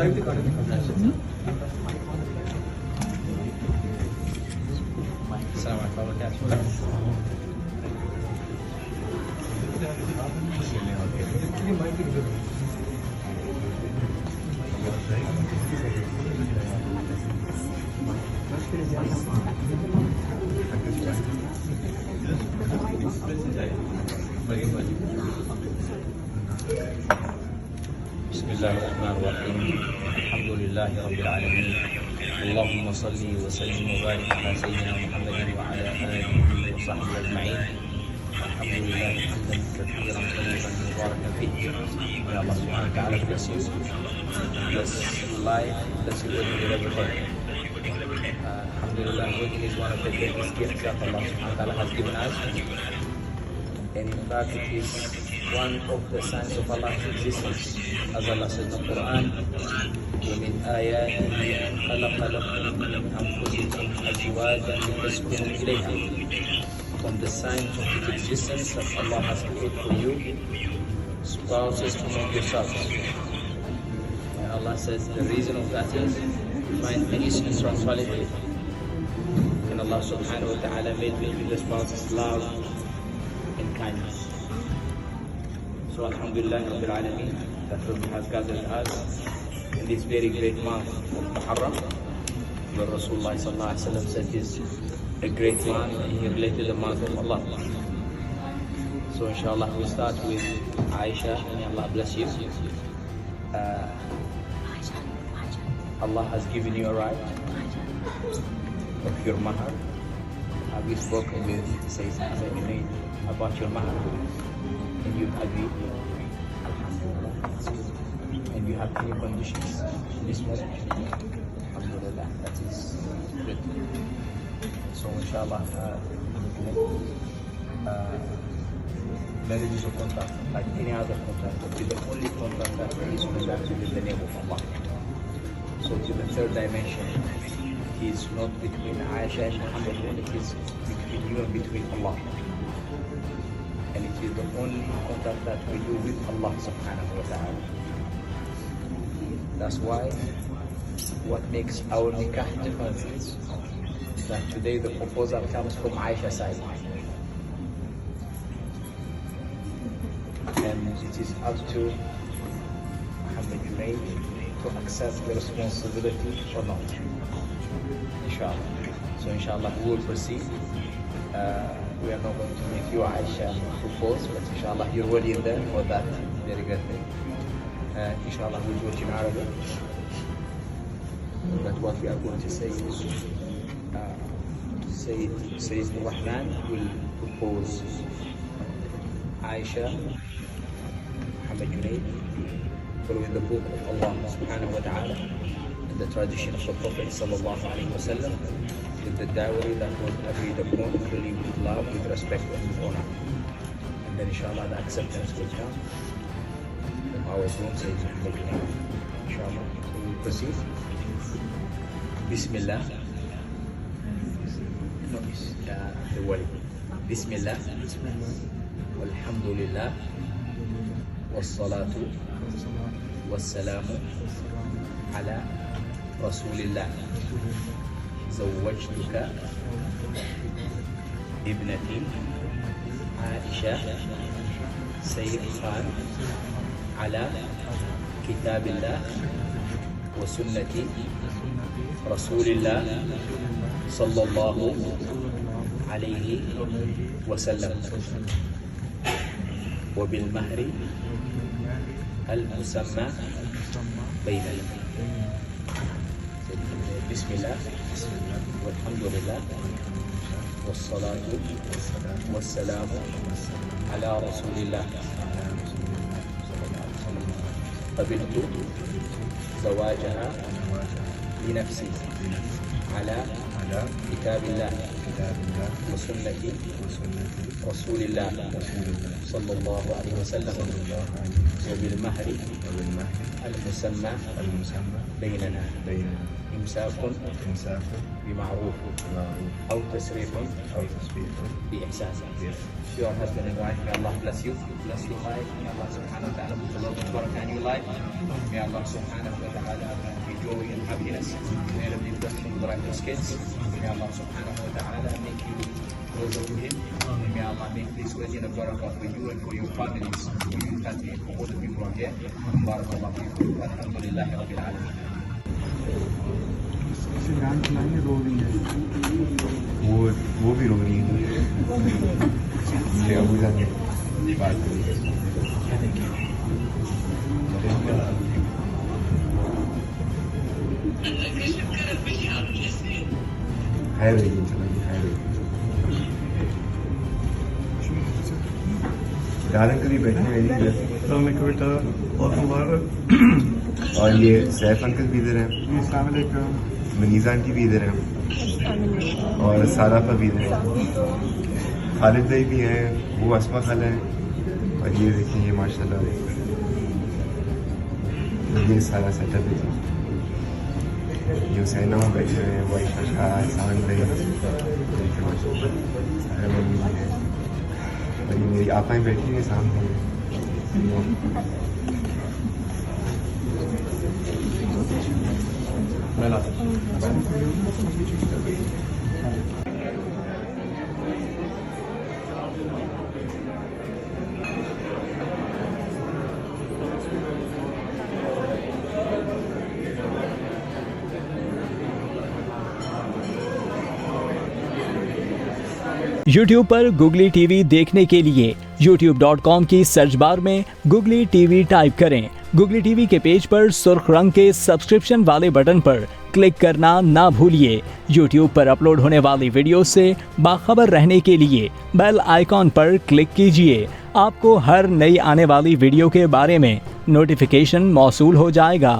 بسم الله الرحمن الرحيم الحمد لله رب العالمين اللهم صل وسلم وبارك على سيدنا محمد وعلى آله وصحبه أجمعين الحمد لله حمدا كثيرا طيبا مباركا فيه. May Allah subhanahu wa ta'ala bless you, bless life, bless you with everything. Alhamdulillah, wedding is one of the greatest gifts that Allah subhanahu wa ta'ala has given us, and in fact it is one of the signs of Allah's existence, as Allah says in the Quran, وَمِنْ آيَاتِهِ أَنْ خَلَقَ لَكُم مِّنْ أَنفُسِكُمْ أَزْوَاجًا لِتَسْكُنُوا إِلَيْهَا. From the signs of His existence that Allah has created for you spouses among yourselves. And Allah says the reason of that is to find peace and tranquility. And Allah subhanahu wa ta'ala made between the spouses love and kindness. So Alhamdulillah Rabbil Alameen, that has gathered us in this very great month of Muharram, where Rasulullah sallallahu alaihi wasallam said is a great month, and he related the month of Allah. So inshallah we start with Aisha, may Allah bless you. Allah has given you a right of your mahar. Have you spoken with Sayyid Junaid about your mahar? And you agree, Alhamdulillah, and you have any conditions in this marriage? Alhamdulillah, that is good. So inshallah, marriage is a contract like any other contract, but the only contract that is conducted in the name of Allah. So to the third dimension, it is not between Aisha and Muhammad, it is between you and between Allah. And it is the only contact that we do with Allah subhanahu wa ta'ala. That's why what makes our nikah different is that today the proposal comes from Aisha's side. And it is up to Muhammad Junaid to accept the responsibility or not. Inshallah. So inshallah we will proceed. We are not going to make you Aisha propose, but inshallah you're ready there for that very good thing. Inshallah we'll do it in Arabic. But what we are going to say is Sayyid Rahman will propose Aisha Muhammad Junaid following the book of Allah subhanahu wa ta'ala and the tradition of the Prophet sallallahu alaihi wasallam, with the dowry that was agreed upon, fully with love, with respect and with honor. And then inshallah the acceptance will come from our groom Sayyid Muhammad Junaid. Inshallah. So we proceed. Bismillah. No, the word. Bismillah. Walhamdulillah. Wassalatu. Wassalamu. Ala Rasulillah. زوجتك ابنتي عائشة سيد خان على كتاب الله وسنة رسول الله صلى الله عليه وسلم وبالمهر المسمى بيننا. بسم الله والحمد لله والصلاة والسلام على رسول الله. قبلت زواجها لنفسي على كتاب الله किताबिल्लाह व सुन्नति रसूलिल्लाह सल्लल्लाहु अलैहि वसल्लम व bill महरी अल मुसम्मा बैनना इमसाकुन बिमारूफ अव तसरीफुन बिihsan. Your husband and wife, may Allah bless you, bless your life. May Allah subhanahu wa ta'ala put the love and barakah in your life. May Allah subhanahu wa ta'ala give joy and happiness. May Allah be blessed with the righteous kids. May Allah subhanahu wa ta'ala make you closer to Him. May Allah make this wedding a barakah for you and for your families, for your country, and for all the people on here. Barakallahu feekum. Alhamdulillahi rabbil alamin. वो भी रो रही है ये अबू जान बात करी है लेकिन चलेगी है दारन कभी बैठे मेरी बेटा और ये सैफ अंकल भी इधर हैं, मनीज़ा आंटी भी इधर हैं और सारा पर भी इधर हैं, खालिद भाई भी हैं, वो अस्मा खाला हैं और ये देखिए ये माशाल्लाह ये सारा सेटअप है। ये हुसैन में बैठे हुए हैं, वाइफ सान भाई सारे मम्मी भी हैं और ये मेरी आपाएँ बैठी हैं सामने। YouTube पर Googly TV देखने के लिए youtube.com की सर्च बार में Googly TV टाइप करें। Googly TV के पेज पर सुर्ख रंग के सब्सक्रिप्शन वाले बटन पर क्लिक करना ना भूलिए। YouTube पर अपलोड होने वाली वीडियो से बाखबर रहने के लिए बेल आइकॉन पर क्लिक कीजिए। आपको हर नई आने वाली वीडियो के बारे में नोटिफिकेशन मौसूल हो जाएगा।